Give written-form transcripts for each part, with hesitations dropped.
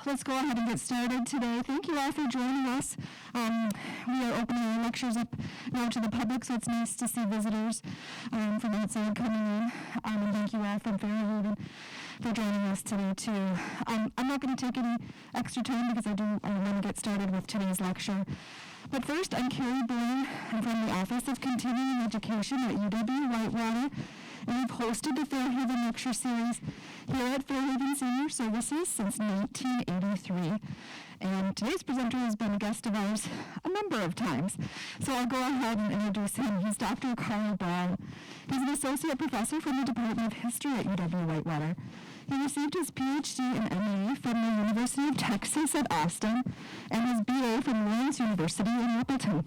let's go ahead and get started today. Thank you all for joining us. We are opening our lectures up now to the public, so it's nice to see visitors from outside coming in. And thank you all from Fairhaven for joining us today too. I'm not going to take any extra time because I want to get started with today's lecture. But first, I'm Carrie Blaine. I'm from the Office of Continuing Education at UW-Whitewater, and we've hosted the Fairhaven Lecture Series here at Fairhaven Senior Services since 1983. And today's presenter has been a guest of ours a number of times. So I'll go ahead and introduce him. He's Dr. Carl Brown. He's an associate professor from the Department of History at UW-Whitewater. He received his PhD and MA from the University of Texas at Austin and his BA from Lawrence University in Appleton.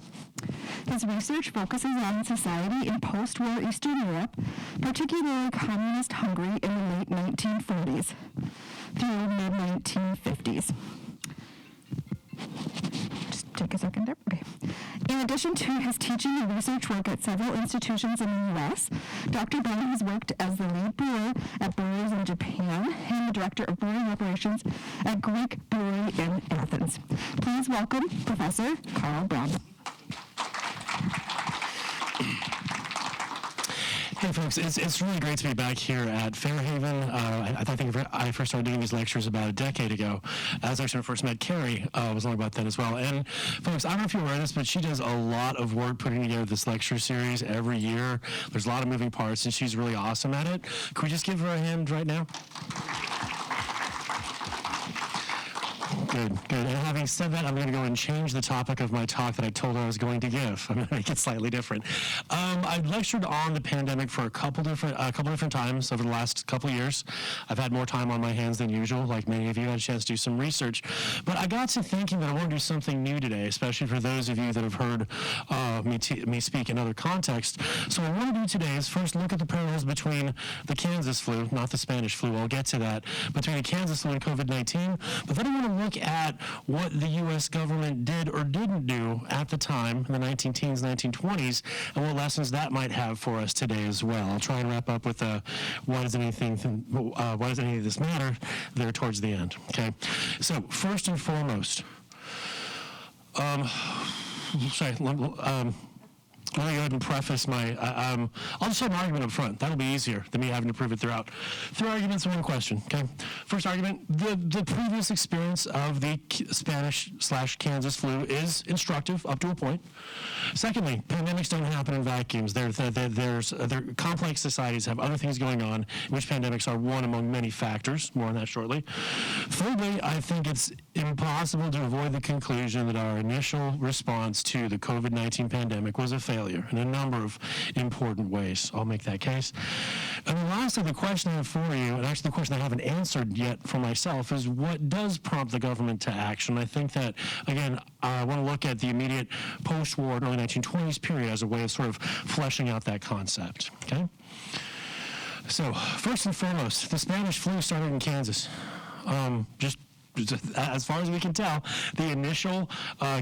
His research focuses on society in post-war Eastern Europe, particularly communist Hungary in the late 1940s through mid-1950s. Just take a second there. Okay. In addition to his teaching and research work at several institutions in the U.S., Dr. Brown has worked as the lead brewer at breweries in Japan and the director of brewing operations at Greek Brewery in Athens. Please welcome Professor Carl Brown. Hey folks, it's really great to be back here at Fairhaven. I think I first started doing these lectures about a decade ago. As actually when I first met Carrie, was only about then as well. And folks, I don't know if you're aware of this, but she does a lot of work putting together this lecture series every year. There's a lot of moving parts, and she's really awesome at it. Could we just give her a hand right now? Good. And having said that, I'm going to go and change the topic of my talk that I told her I was going to give. I'm going to make it slightly different. I've lectured on the pandemic for a couple different times over the last couple of years. I've had more time on my hands than usual, like many of you. I had a chance to do some research. But I got to thinking that I want to do something new today, especially for those of you that have heard me speak in other contexts. So what I want to do today is first look at the parallels between the Kansas flu, not the Spanish flu, I'll get to that, between the Kansas flu and COVID-19. But then I want to look at what the U.S. government did or didn't do at the time in the 19-teens, 1920s, and what lessons that might have for us today as well. I'll try and wrap up with why does any of this matter there towards the end. Okay, so first and foremost, let me go ahead and preface my, I'll just have an argument up front. That'll be easier than me having to prove it throughout. 3 arguments and 1 question, okay? First argument, the previous experience of the Spanish/Kansas flu is instructive up to a point. Secondly, pandemics don't happen in vacuums. Complex societies have other things going on, in which pandemics are one among many factors. More on that shortly. Thirdly, I think it's impossible to avoid the conclusion that our initial response to the COVID-19 pandemic was a failure in a number of important ways. I'll make that case. And lastly, the question I have for you, and actually the question I haven't answered yet for myself, is what does prompt the government to action? I think that, again, I want to look at the immediate post-war, early 1920s period as a way of sort of fleshing out that concept, okay? So, first and foremost, the Spanish flu started in Kansas. Just as far as we can tell, the initial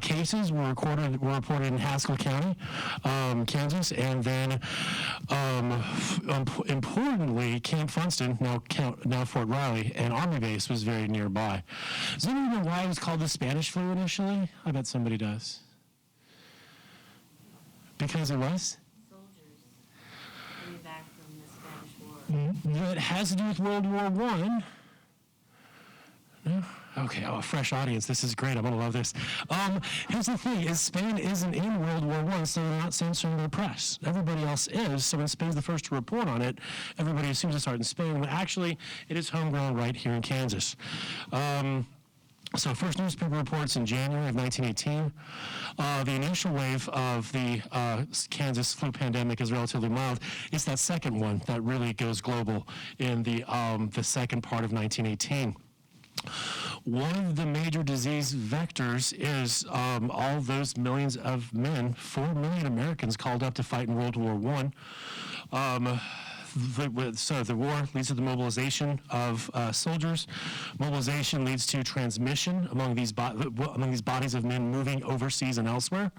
cases were reported in Haskell County, Kansas, and then importantly, Camp Funston, now Fort Riley, an Army base was very nearby. Does anyone know why it was called the Spanish flu initially? I bet somebody does. Because it was? Soldiers coming back from the Spanish War. It has to do with World War I. No? Okay, a fresh audience. This is great. I'm going to love this. Here's the thing, is Spain isn't in World War I, so they're not censoring their press. Everybody else is, so when Spain's the first to report on it, everybody assumes it started in Spain, but actually, it is homegrown right here in Kansas. So first newspaper reports in January of 1918. The initial wave of the Kansas flu pandemic is relatively mild. It's that second one that really goes global in the second part of 1918. One of the major disease vectors is all those millions of men, 4 million Americans called up to fight in World War I. So the war leads to the mobilization of soldiers. Mobilization leads to transmission among these bodies of men moving overseas and elsewhere.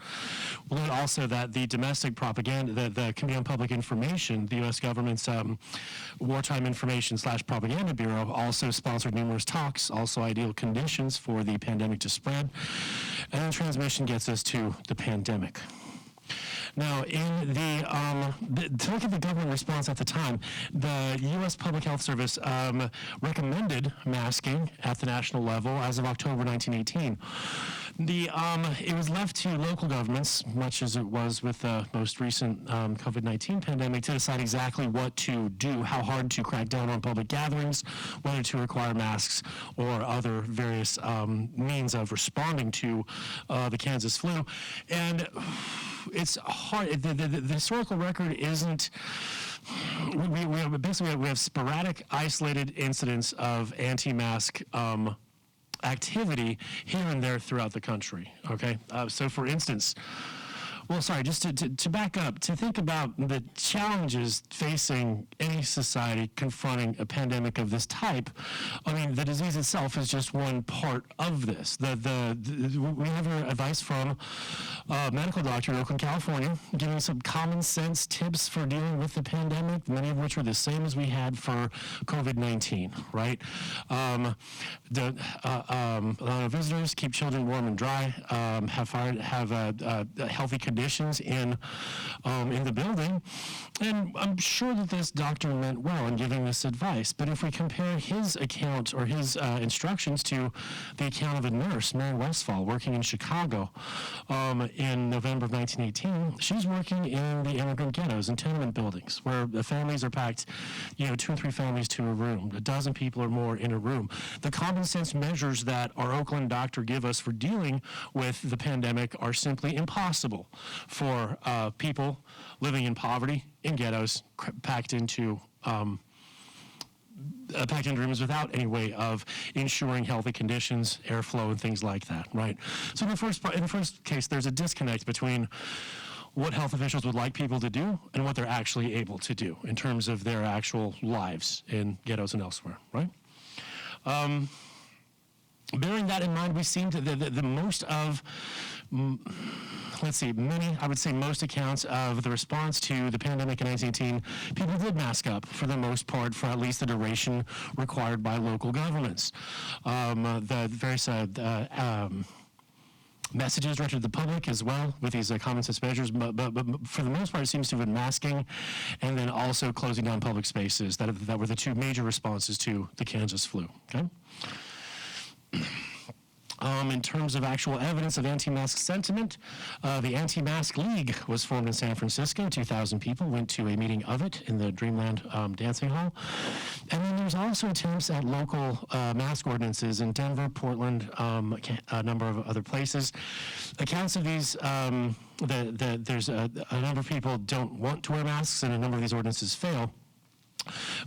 We'll note also that the domestic propaganda, the Committee on Public Information, the U.S. government's wartime information / propaganda bureau, also sponsored numerous talks, also ideal conditions for the pandemic to spread. And then transmission gets us to the pandemic. Now, to look at the government response at the time, the U.S. Public Health Service recommended masking at the national level as of October 1918. It was left to local governments, much as it was with the most recent COVID-19 pandemic, to decide exactly what to do, how hard to crack down on public gatherings, whether to require masks or other various means of responding to the Kansas flu. And it's hard. The historical record isn't. We have sporadic, isolated incidents of anti-mask activity here and there throughout the country. Okay, so for instance. Well, sorry, just to back up, to think about the challenges facing any society confronting a pandemic of this type. I mean, the disease itself is just one part of this. We have advice from a medical doctor in Oakland, California, giving some common sense tips for dealing with the pandemic, many of which were the same as we had for COVID-19, right? Allow visitors, keep children warm and dry, have healthy conditions in the building. And I'm sure that this doctor meant well in giving this advice, but if we compare his account or his instructions to the account of a nurse, Mary Westphal, working in Chicago in November of 1918, she's working in the immigrant ghettos and tenement buildings where the families are packed, 2 or 3 families to a room, a dozen people or more in a room. The common sense measures that our Oakland doctor give us for dealing with the pandemic are simply impossible for people living in poverty, in ghettos, packed into rooms without any way of ensuring healthy conditions, airflow, and things like that, right? So in the first case, there's a disconnect between what health officials would like people to do and what they're actually able to do in terms of their actual lives in ghettos and elsewhere, right? Bearing that in mind, we seem to the most of, I would say most accounts of the response to the pandemic in 1918, people did mask up for the most part for at least the duration required by local governments. The various messages directed to the public as well with these common sense measures, but for the most part, it seems to have been masking and then also closing down public spaces. That were the 2 major responses to the Kansas flu. Okay. In terms of actual evidence of anti-mask sentiment, the Anti-Mask League was formed in San Francisco. 2,000 people went to a meeting of it in the Dreamland Dancing Hall. And then there's also attempts at local mask ordinances in Denver, Portland, a number of other places. Accounts of these, there's a number of people don't want to wear masks, and a number of these ordinances fail.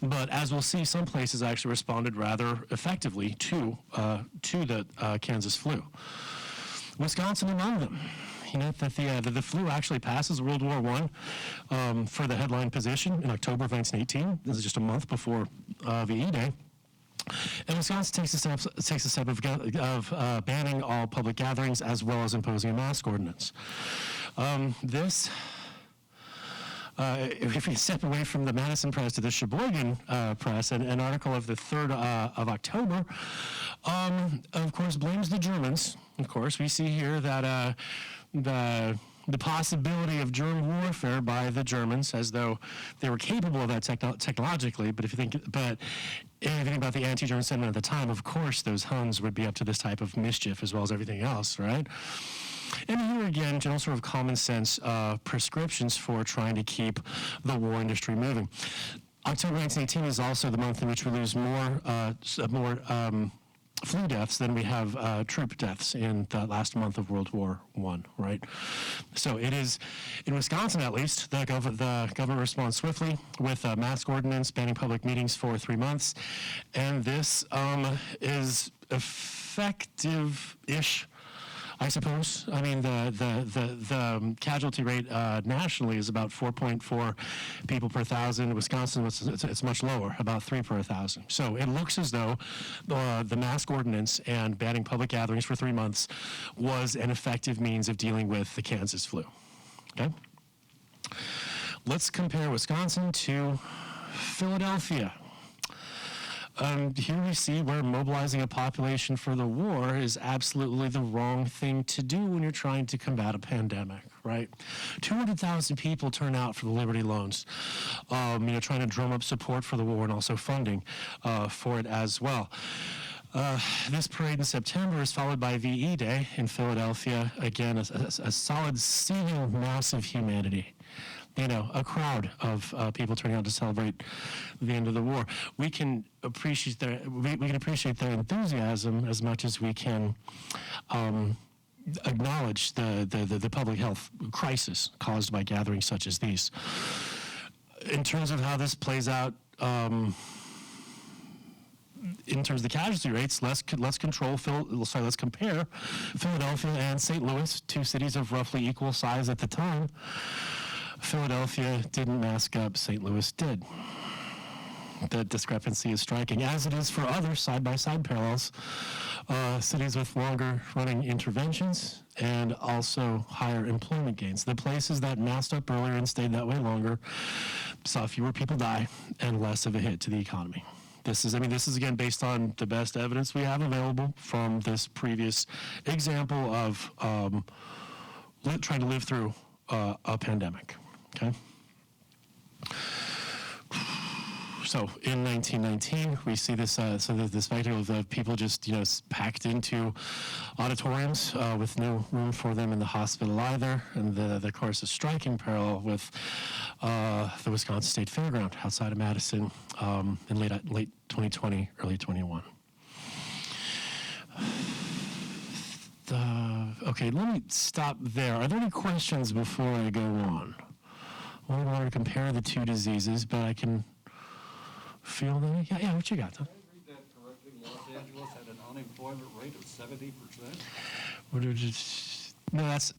But as we'll see, some places actually responded rather effectively to the Kansas flu. Wisconsin among them. That the flu actually passes World War I for the headline position in October of 1918. This is just a month before VE Day. And Wisconsin takes a step of banning all public gatherings as well as imposing a mask ordinance. If we step away from the Madison Press to the Sheboygan Press, an article of the 3rd of October, of course, blames the Germans. Of course, we see here that the possibility of germ warfare by the Germans, as though they were capable of that technologically. But if you think about the anti-German sentiment at the time, of course, those Huns would be up to this type of mischief as well as everything else, right? And here again, general sort of common sense prescriptions for trying to keep the war industry moving. October 1918 is also the month in which we lose more flu deaths than we have troop deaths in the last month of World War I, right? So it is, in Wisconsin at least, the government responds swiftly with a mask ordinance banning public meetings for 3 months. And this is effective-ish I suppose. I mean, the casualty rate nationally is about 4.4 people per thousand. Wisconsin, it's much lower, about 3 per 1,000. So it looks as though the mask ordinance and banning public gatherings for 3 months was an effective means of dealing with the Kansas flu. Okay? Let's compare Wisconsin to Philadelphia. Here we see where mobilizing a population for the war is absolutely the wrong thing to do when you're trying to combat a pandemic, right? 200,000 people turn out for the Liberty Loans, trying to drum up support for the war and also funding for it as well. This parade in September is followed by VE Day in Philadelphia. Again, a solid seething mass of humanity. A crowd of people turning out to celebrate the end of the war. We can appreciate their enthusiasm as much as we can acknowledge the public health crisis caused by gatherings such as these. In terms of how this plays out, in terms of the casualty rates, let's compare Philadelphia and St. Louis, two cities of roughly equal size at the time. Philadelphia didn't mask up, St. Louis did. The discrepancy is striking, as it is for other side-by-side parallels, cities with longer running interventions and also higher employment gains. The places that masked up earlier and stayed that way longer saw fewer people die and less of a hit to the economy. This is again based on the best evidence we have available from this previous example of trying to live through a pandemic. Okay. So in 1919, we see this this spectacle of people just packed into auditoriums with no room for them in the hospital either, and of course a striking parallel with the Wisconsin State Fairground outside of Madison in late 2020, early 21. Okay, let me stop there. Are there any questions before I go on? I only wanted to compare the two diseases, but I can feel them. Yeah, what you got, Tom? Did I read that correctly? Los Angeles had an unemployment rate of 70%? No, that's...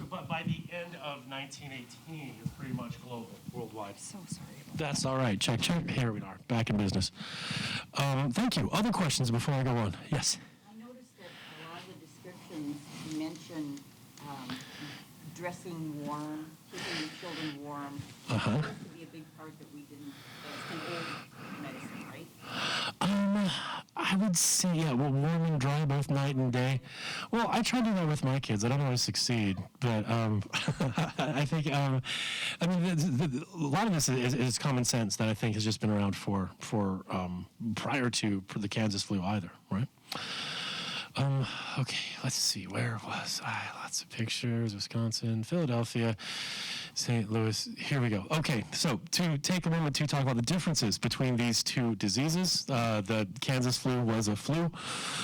But by the end of 1918, you're pretty much global, worldwide. So sorry. That's all right. Check. Here we are, back in business. Thank you. Other questions before I go on? Yes? I noticed that a lot of the descriptions mention dressing warm, keeping your children warm. Uh-huh. That used to be a big part that we didn't, that's an old medicine, right? I would say, warm and dry both night and day. Well, I try to do that with my kids. I don't always succeed, but I think, a lot of this is common sense that I think has just been around for prior to the Kansas flu either, right? Okay, let's see, where was I? Lots of pictures, Wisconsin, Philadelphia, St. Louis. Here we go. Okay, so to take a moment to talk about the differences between these two diseases. The Kansas flu was a flu.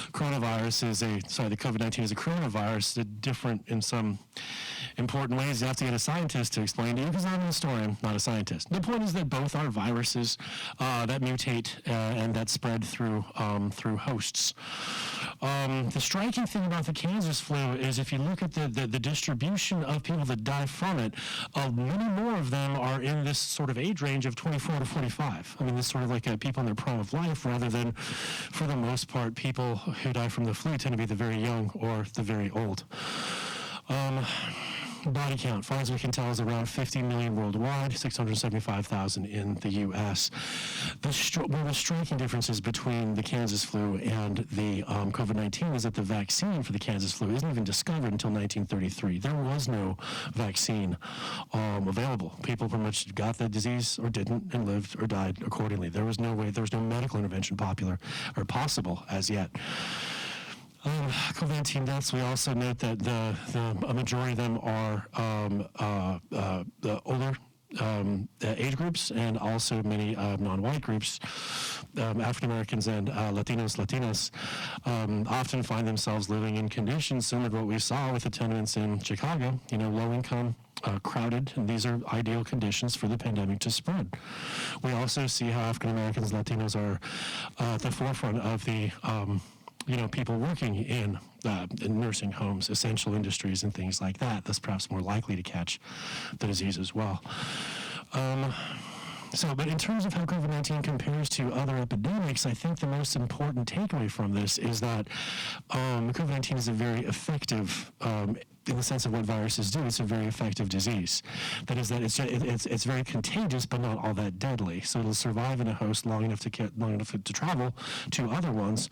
The COVID-19 is a coronavirus, different in some important ways you have to get a scientist to explain to you, because I'm a historian, not a scientist. The point is that both are viruses that mutate and that spread through hosts. The striking thing about the Kansas flu is if you look at the distribution of people that die from it, many more of them are in this sort of age range of 24 to 45. I mean, this sort of like people in their prime of life, rather than, for the most part, people who die from the flu tend to be the very young or the very old. Body count, far as we can tell, is around 50 million worldwide, 675,000 in the U.S. One of the striking differences between the Kansas flu and the COVID-19 is that the vaccine for the Kansas flu isn't even discovered until 1933. There was no vaccine available. People pretty much got the disease or didn't and lived or died accordingly. There was no medical intervention possible as yet. COVID-19 deaths, we also note that a majority of them are the older age groups, and also many non-white groups, African Americans and Latinas, often find themselves living in conditions similar to what we saw with the tenements in Chicago, low income, crowded, and these are ideal conditions for the pandemic to spread. We also see how African Americans and Latinos are at the forefront of the people working in nursing homes, essential industries, and things like that. That's perhaps more likely to catch the disease as well. But in terms of how COVID-19 compares to other epidemics, I think the most important takeaway from this is that COVID-19 is a very effective, in the sense of what viruses do, it's a very effective disease. That is that it's very contagious, but not all that deadly. So it'll survive in a host long enough to travel to other ones,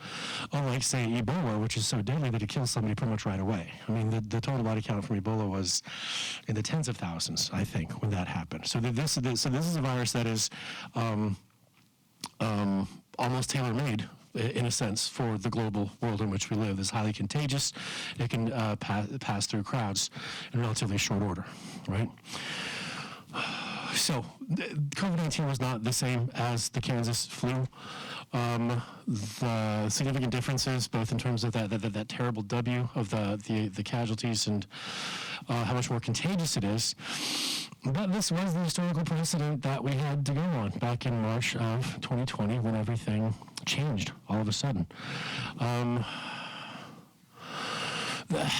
unlike, say, Ebola, which is so deadly that it kills somebody pretty much right away. I mean, the total body count from Ebola was in the tens of thousands, I think, when that happened. So this is a virus that is almost tailor-made, in a sense, for the global world in which we live. It's highly contagious. It can pass through crowds in relatively short order, right? So COVID-19 was not the same as the Kansas flu. The significant differences, both in terms of that terrible W of the casualties and how much more contagious it is. But this was the historical precedent that we had to go on back in March of 2020, when everything changed all of a sudden.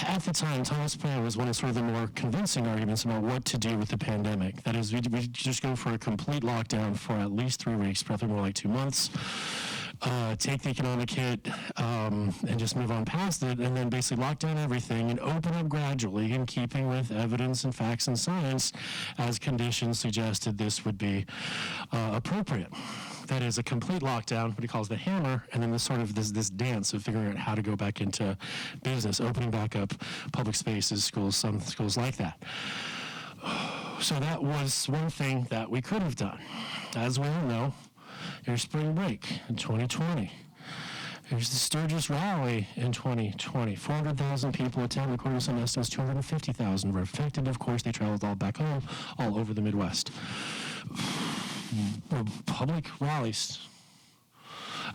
At the time, Thomas Paine was one of sort of the more convincing arguments about what to do with the pandemic. That is, we just go for a complete lockdown for at least 3 weeks, probably more like 2 months. Take the economic hit and just move on past it, and then basically lock down everything and open up gradually, in keeping with evidence and facts and science, as conditions suggested this would be appropriate. That is a complete lockdown, what he calls the hammer, and then this dance of figuring out how to go back into business, opening back up public spaces, schools, some schools like that. So that was one thing that we could have done. As we all know, here's spring break in 2020. Here's the Sturgis rally in 2020. 400,000 people attended, according to some estimates. 250,000 were affected. Of course, they traveled all back home, all over the Midwest. Public rallies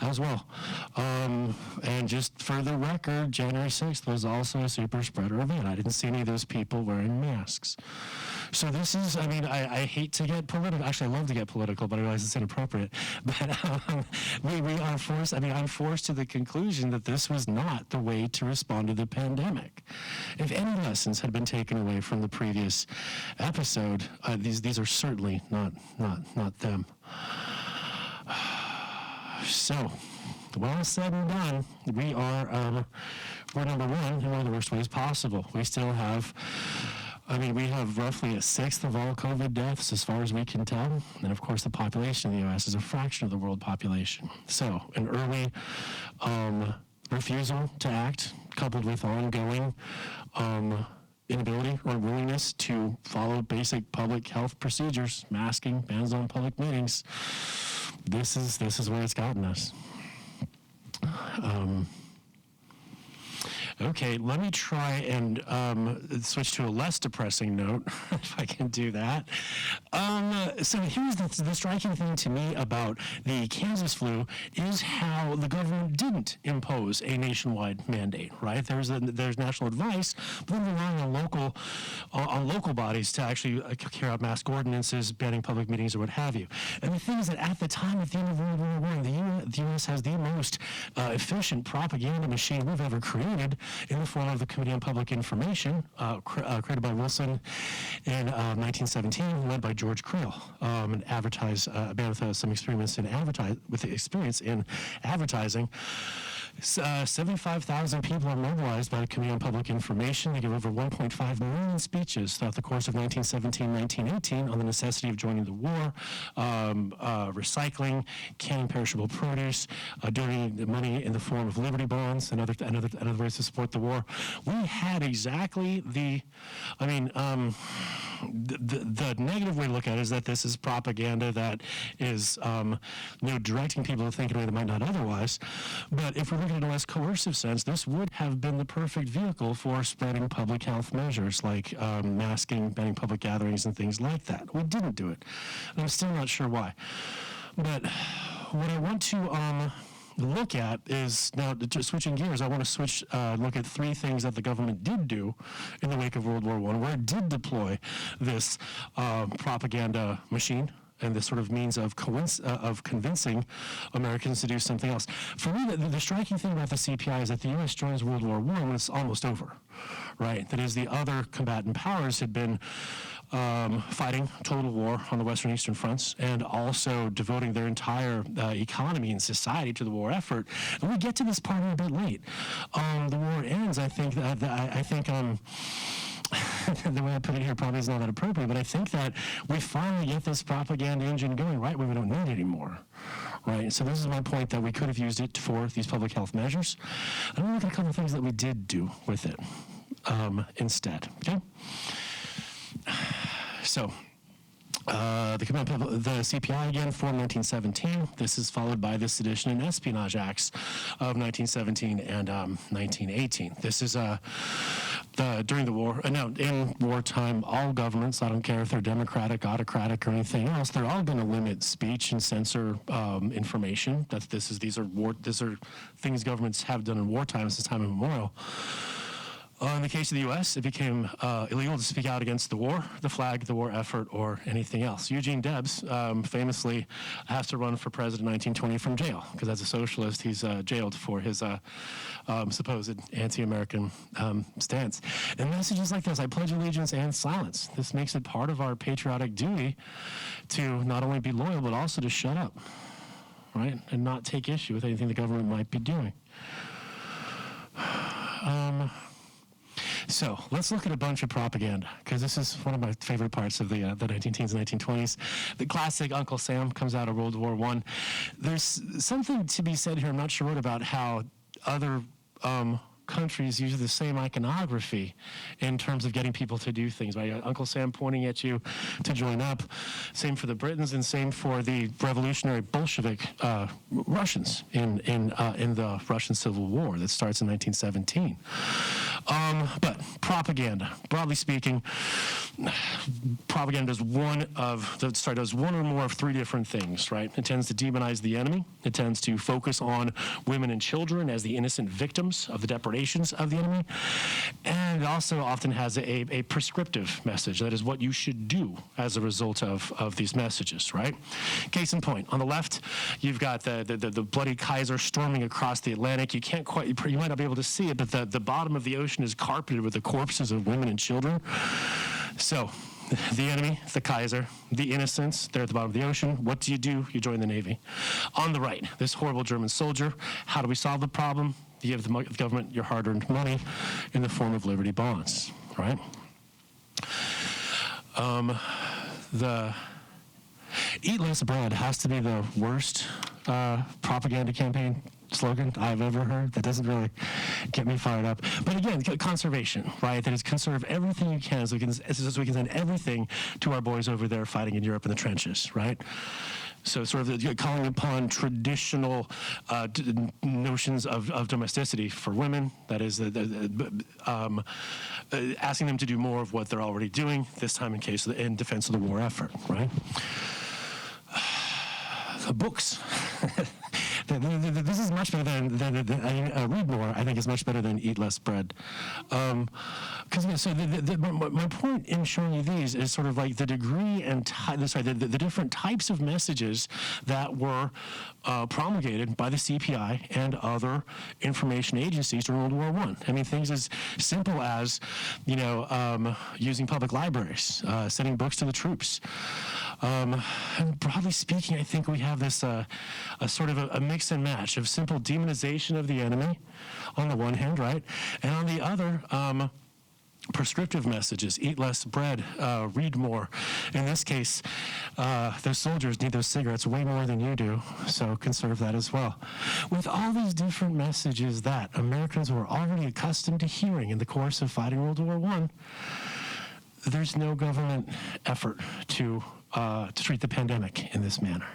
as well. And just for the record, January 6th was also a super spreader event. I didn't see any of those people wearing masks. So this is, I hate to get political. Actually, I love to get political, but I realize it's inappropriate. But we are forced, I'm forced to the conclusion that this was not the way to respond to the pandemic. If any lessons had been taken away from the previous episode, these are certainly not them. So, well said and done, we're number one in one of the worst ways possible. We still have, we have roughly a sixth of all COVID deaths as far as we can tell. And of course, the population in the U.S. is a fraction of the world population. So, an early refusal to act, coupled with ongoing inability or willingness to follow basic public health procedures, masking, bans on public meetings, this is where it's gotten us. Okay, let me try and switch to a less depressing note, if I can do that. So here's the striking thing to me about the Kansas flu is how the government didn't impose a nationwide mandate, right? There's national advice, but then relying on local bodies to actually carry out mask ordinances, banning public meetings, or what have you. And the thing is that at the time, at the end of World War I, the U.S. has the most efficient propaganda machine we've ever created in the form of the Committee on Public Information, created by Wilson in 1917, led by George Creel, and a man with some experience in advertising. 75,000 people are mobilized by the Committee on Public Information. They give over 1.5 million speeches throughout the course of 1917, 1918 on the necessity of joining the war, recycling, canning perishable produce, donating the money in the form of Liberty bonds and other ways to support the war. We had exactly the negative way to look at it is that this is propaganda that is directing people to think in a way that might not otherwise. But if we're looking at a less coercive sense, this would have been the perfect vehicle for spreading public health measures like masking, banning public gatherings, and things like that. We didn't do it. And I'm still not sure why. But what I want to look at is, now switching gears, I want to look at three things that the government did do in the wake of World War I, where it did deploy this propaganda machine and this sort of means of convincing Americans to do something else. For me, the striking thing about the CPI is that the U.S. joins World War I when it's almost over, right? That is, the other combatant powers had been fighting total war on the Western Eastern fronts and also devoting their entire economy and society to the war effort. And we get to this part a bit late. The war ends, I think, the way I put it here probably is not that appropriate, but I think that we finally get this propaganda engine going right when we don't need it anymore, right? So this is my point, that we could have used it for these public health measures. I'm going to look at a couple of things that we did do with it instead, okay? So, the CPI again, formed 1917. This is followed by the Sedition and Espionage Acts of 1917 and 1918. This is during the war. No, in wartime, all governments, I don't care if they're democratic, autocratic, or anything else, they're all going to limit speech and censor information. These are things governments have done in wartime since time immemorial. In the case of the U.S., it became illegal to speak out against the war, the flag, the war effort, or anything else. Eugene Debs famously has to run for president in 1920 from jail, because as a socialist, he's jailed for his supposed anti-American stance. And messages like this, I pledge allegiance and silence. This makes it part of our patriotic duty to not only be loyal, but also to shut up, right? And not take issue with anything the government might be doing. So let's look at a bunch of propaganda, because this is one of my favorite parts of the 19-teens and 1920s. The classic Uncle Sam comes out of World War I. There's something to be said here, I'm not sure what, about how other countries use the same iconography in terms of getting people to do things. Right? Uncle Sam pointing at you to join up. Same for the Britons, and same for the revolutionary Bolshevik Russians in the Russian Civil War that starts in 1917. But propaganda, broadly speaking, propaganda does one or more of three different things, right? It tends to demonize the enemy. It tends to focus on women and children as the innocent victims of the depredations of the enemy. And it also often has a prescriptive message. That is what you should do as a result of these messages, right? Case in point, on the left, you've got the bloody Kaiser storming across the Atlantic. You might not be able to see it, but the bottom of the ocean is carpeted with the corpses of women and children. So, the enemy, the Kaiser, the innocents, they're at the bottom of the ocean. What do? You join the Navy. On the right, this horrible German soldier. How do we solve the problem? You give the government your hard-earned money in the form of Liberty bonds, right? The Eat Less Bread has to be the worst propaganda campaign slogan I've ever heard. That doesn't really get me fired up. But again, conservation, right? That is, conserve everything you can so we can send everything to our boys over there fighting in Europe in the trenches, right? So sort of calling upon traditional notions of domesticity for women, that is, asking them to do more of what they're already doing, this time in defense of the war effort, right? Books. This is much better than read more. I think is much better than eat less bread. My point in showing you these is sort of like the degree and the different types of messages that were promulgated by the CPI and other information agencies during World War I. I mean, things as simple as, using public libraries, sending books to the troops. And broadly speaking, I think we have this a sort of a mix and match of simple demonization of the enemy on the one hand, right? And on the other, prescriptive messages: eat less bread, read more. In this case, those soldiers need those cigarettes way more than you do, so conserve that as well. With all these different messages that Americans were already accustomed to hearing in the course of fighting World War I, there's no government effort to treat the pandemic in this manner.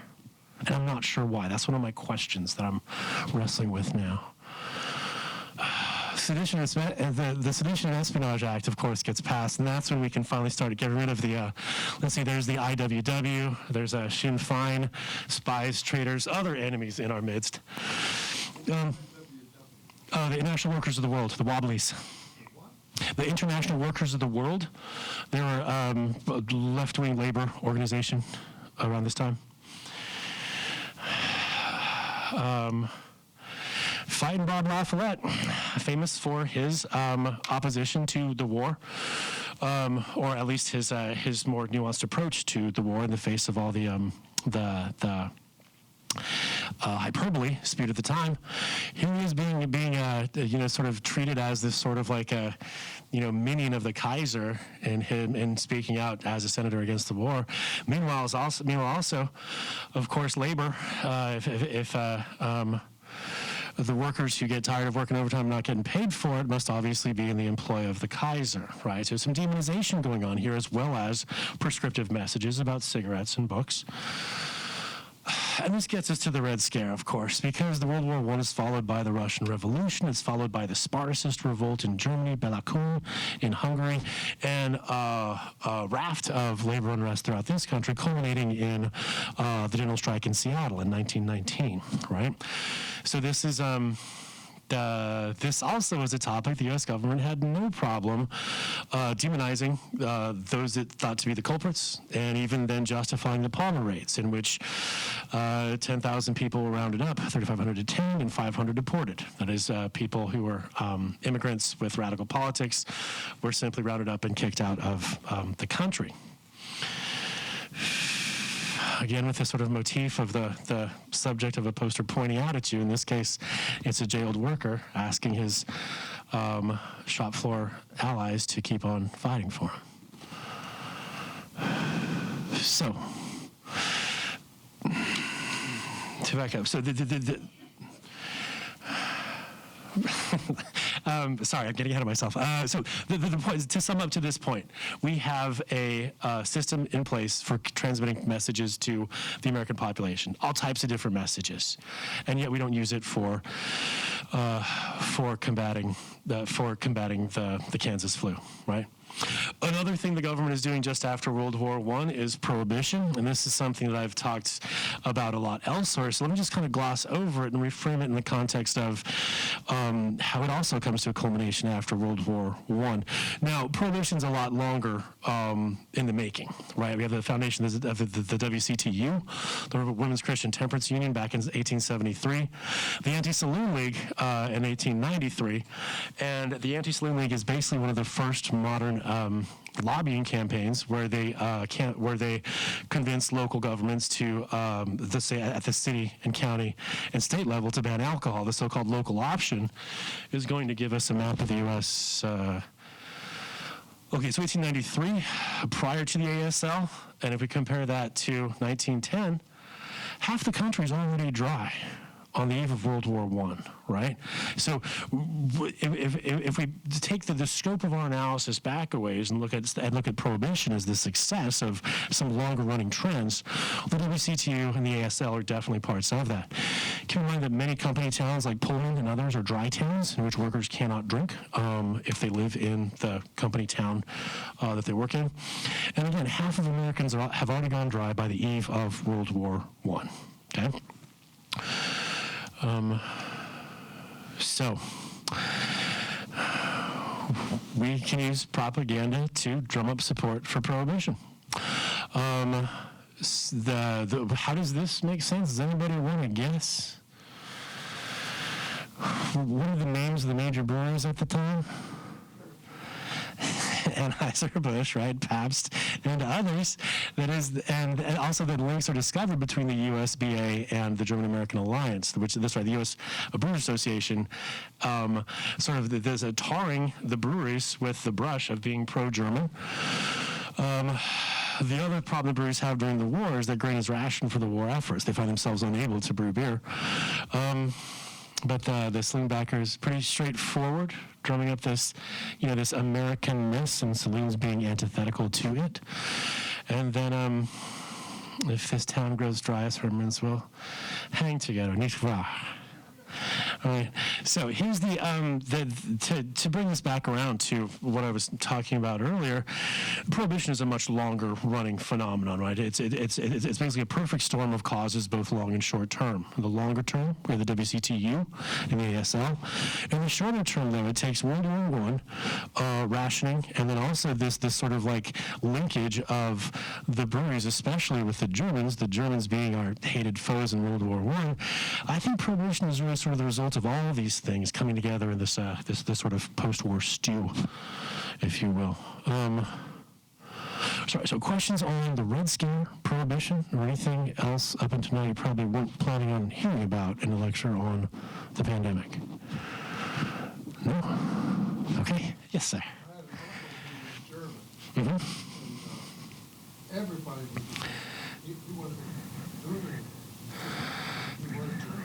And I'm not sure why. That's one of my questions that I'm wrestling with now. The Sedition and Espionage Act, of course, gets passed, and that's when we can finally start getting rid of the, let's see, there's the IWW, there's Sinn Féin, spies, traitors, other enemies in our midst. The International Workers of the World, the Wobblies. The International Workers of the World, they were a left-wing labor organization around this time. Fighting Bob LaFollette, famous for his opposition to the war, or at least his more nuanced approach to the war in the face of all the hyperbole spewed at the time. He was being sort of treated as this sort of like a minion of the Kaiser, and speaking out as a senator against the war. Meanwhile, also, of course, labor. If the workers who get tired of working overtime and not getting paid for it must obviously be in the employ of the Kaiser, right? So some demonization going on here, as well as prescriptive messages about cigarettes and books. And this gets us to the Red Scare, of course, because the World War I is followed by the Russian Revolution. It's followed by the Spartacist revolt in Germany, Belakum in Hungary, and a raft of labor unrest throughout this country, culminating in the general strike in Seattle in 1919, right? So this is this also is a topic the U.S. government had no problem demonizing those it thought to be the culprits, and even then justifying the Palmer raids, in which 10,000 people were rounded up, 3,500 detained, and 500 deported. That is, people who were immigrants with radical politics were simply rounded up and kicked out of the country. Again, with this sort of motif of the subject of a poster pointing out at you. In this case, it's a jailed worker asking his shop floor allies to keep on fighting for him. So, to back up, so sorry, I'm getting ahead of myself. So the point, to sum up to this point, we have a system in place for transmitting messages to the American population, all types of different messages, and yet we don't use it for combating the Kansas flu, right? Another thing the government is doing just after World War I is Prohibition, and this is something that I've talked about a lot elsewhere, so let me just kind of gloss over it and reframe it in the context of how it also comes to a culmination after World War I. Now, Prohibition's a lot longer in the making, right? We have the foundation of the WCTU, the Women's Christian Temperance Union, back in 1873, the Anti-Saloon League in 1893, and the Anti-Saloon League is basically one of the first modern lobbying campaigns where they convince local governments to at the city and county and state level to ban alcohol. The so-called local option is going to give us a map of the U.S. Okay, so 1893, prior to the ASL, and if we compare that to 1910, half the country is already dry. on the eve of World War I, right? So if we take the scope of our analysis back a ways and look at Prohibition as the success of some longer running trends, the WCTU and the ASL are definitely parts of that. Keep in mind that many company towns like Pullman and others are dry towns in which workers cannot drink if they live in the company town that they work in. And again, half of Americans have already gone dry by the eve of World War I. Okay? So we can use propaganda to drum up support for Prohibition. How does this make sense? Does anybody want to guess? What are the names of the major brewers at the time? Anheuser-Busch, right, Pabst, and others. And also the links are discovered between the USBA and the German-American Alliance, the U.S. Brewers Association, there's a tarring the breweries with the brush of being pro-German. The other problem the breweries have during the war is that grain is rationed for the war efforts. They find themselves unable to brew beer. But the Slingbacker is pretty straightforward, drumming up this Americanness and saloons being antithetical to it. And then, if this town grows dry, as Herman's will hang together, nicht wahr? All right. So here's to bring this back around to what I was talking about earlier. Prohibition is a much longer running phenomenon, right? It's basically a perfect storm of causes, both long and short term. The longer term, we have the WCTU and the ASL. In the shorter term, though, it takes World War I, rationing, and then also this sort of like linkage of the breweries, especially with the Germans being our hated foes in World War I think Prohibition is really sort of the result of all of these things coming together in this sort of post-war stew, if you will. So questions on the Red Scare, Prohibition, or anything else up until now you probably weren't planning on hearing about in a lecture on the pandemic? No? Okay. Yes, sir. I had a German. Mm-hmm. And, everybody was, he was German. He was German.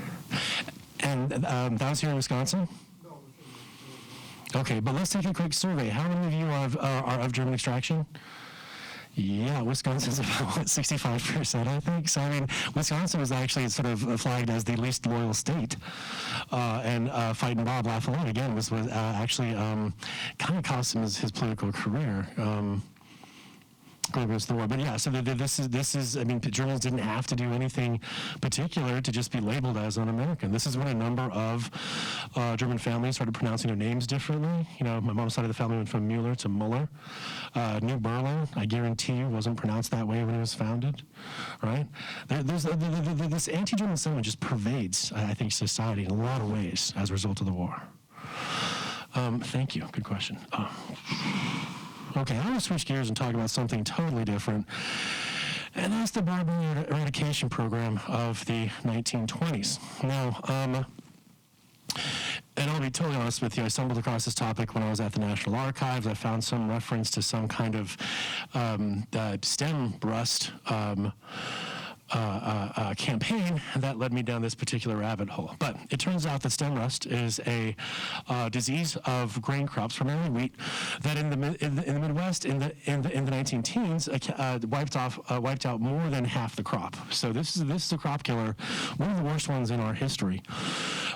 And that was here in Wisconsin? No, it was in Okay, but let's take a quick survey. How many of you are of German extraction? Yeah, Wisconsin's about 65%, I think. So, I mean, Wisconsin was actually sort of flagged as the least loyal state. And Fighting Bob Lafayette, again, was actually kind of cost him his political career. The war. But yeah, so this is, I mean, Germans didn't have to do anything particular to just be labeled as un-American. This is when a number of German families started pronouncing their names differently. My mom's side of the family went from Mueller to Muller. New Berlin, I guarantee you, wasn't pronounced that way when it was founded, right? This anti-German sentiment just pervades, I think, society in a lot of ways as a result of the war. Thank you. Good question. Okay, I want to switch gears and talk about something totally different, and that's the barbary eradication program of the 1920s. Now, and I'll be totally honest with you, I stumbled across this topic when I was at the National Archives. I found some reference to some kind of stem rust campaign that led me down this particular rabbit hole. But it turns out that stem rust is a disease of grain crops, primarily wheat, that in the Midwest in the 19-teens wiped out more than half the crop. So this is a crop killer, one of the worst ones in our history.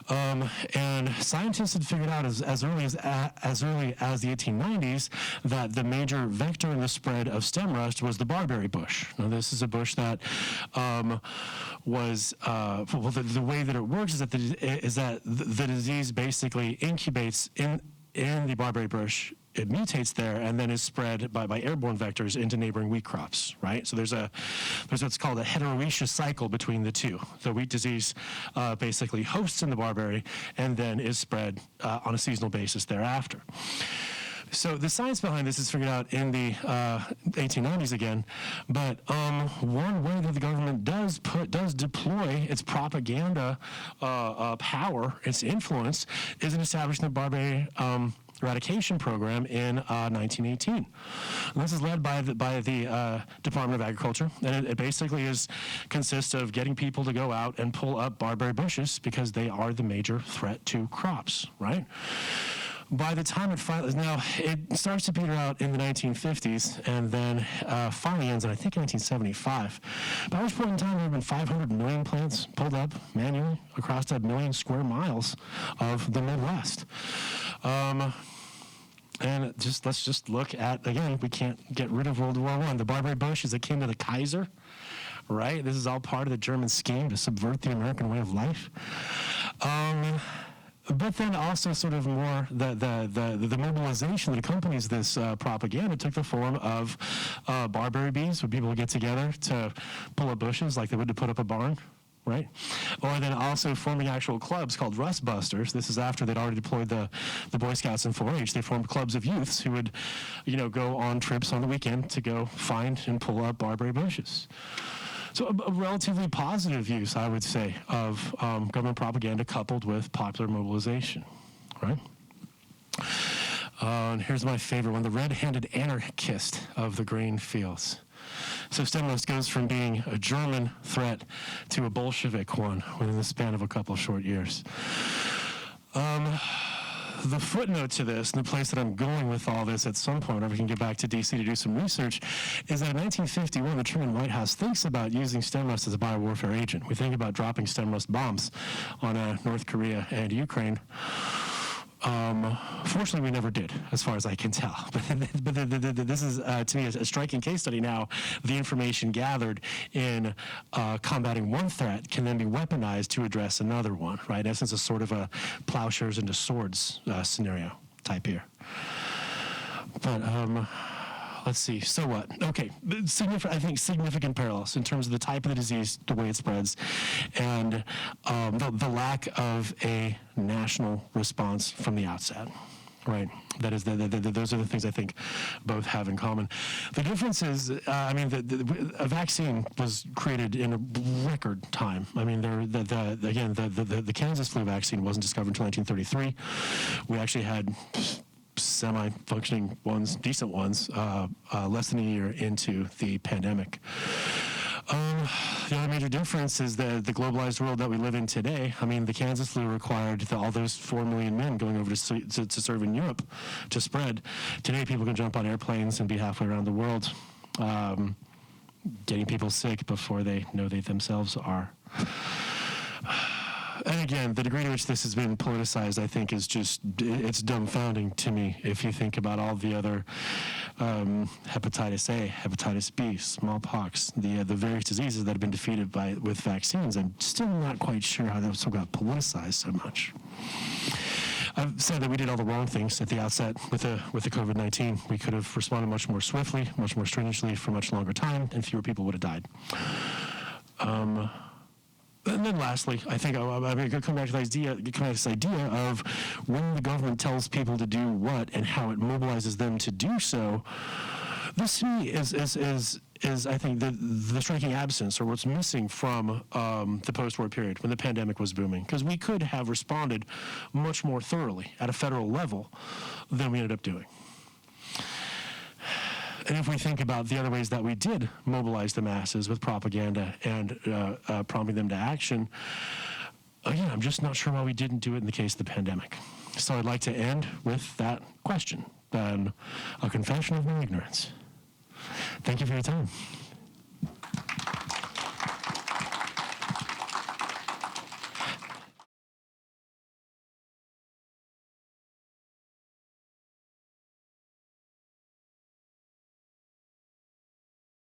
And scientists had figured out as early as the 1890s that the major vector in the spread of stem rust was the barberry bush. Now this is a bush that was the way that it works is that the disease basically incubates in the barberry bush. It mutates there and then is spread by airborne vectors into neighboring wheat crops, right? So there's what's called a heteroecious cycle between the two. The wheat disease basically hosts in the barberry and then is spread on a seasonal basis thereafter. So the science behind this is figured out in the 1890s again, but one way that the government does deploy its propaganda power, its influence, is in establishing the barberry eradication program in 1918. And this is led by the Department of Agriculture, and it basically consists of getting people to go out and pull up barberry bushes because they are the major threat to crops, right? By the time it starts to peter out in the 1950s, and then finally ends in, I think, 1975. By which point in time, there have been 500 million plants pulled up manually across 1 million square miles of the Midwest. And let's just look at, again, we can't get rid of World War I. The barberry bush is akin to the Kaiser, right? This is all part of the German scheme to subvert the American way of life. But then also sort of more the mobilization that accompanies this propaganda took the form of barberry bees, where people would get together to pull up bushes like they would to put up a barn, right? Or then also forming actual clubs called Rust Busters. This is after they'd already deployed the Boy Scouts and 4-H. They formed clubs of youths who would, go on trips on the weekend to go find and pull up barberry bushes. So a relatively positive use, I would say, of government propaganda coupled with popular mobilization, right? And here's my favorite one, the red-handed anarchist of the grain fields. So stimulus goes from being a German threat to a Bolshevik one within the span of a couple of short years. The footnote to this, and the place that I'm going with all this at some point, whenever we can get back to D.C. to do some research, is that in 1951, the Truman White House thinks about using stem rust as a biowarfare agent. We think about dropping stem rust bombs on North Korea and Ukraine. Fortunately, we never did, as far as I can tell. But this is, to me, a striking case study now. The information gathered in combating one threat can then be weaponized to address another one, right? In essence, a sort of a plowshares into swords scenario type here. But let's see, so what? Okay, I think significant parallels in terms of the type of the disease, the way it spreads, and the lack of a national response from the outset, right? That is, those are the things I think both have in common. The difference is, a vaccine was created in a record time. I mean, the Kansas flu vaccine wasn't discovered until 1933. We actually had semi-functioning ones, decent ones, less than a year into the pandemic. The other major difference is the globalized world that we live in today. I mean, the Kansas flu required all those 4 million men going over to serve in Europe to spread. Today, people can jump on airplanes and be halfway around the world, getting people sick before they know they themselves are. And again, the degree to which this has been politicized, I think, is it's dumbfounding to me if you think about all the other hepatitis A, hepatitis B, smallpox, the various diseases that have been defeated with vaccines. I'm still not quite sure how that got politicized so much. I've said that we did all the wrong things at the outset with the COVID-19. We could have responded much more swiftly, much more stringently for much longer time, and fewer people would have died. And then lastly, I think I'm going to come back to this idea of when the government tells people to do what and how it mobilizes them to do so. This to me is I think the striking absence, or what's missing from the post-war period when the pandemic was booming, because we could have responded much more thoroughly at a federal level than we ended up doing. And if we think about the other ways that we did mobilize the masses with propaganda and prompting them to action, again, I'm just not sure why we didn't do it in the case of the pandemic. So I'd like to end with that question, a confession of my ignorance. Thank you for your time.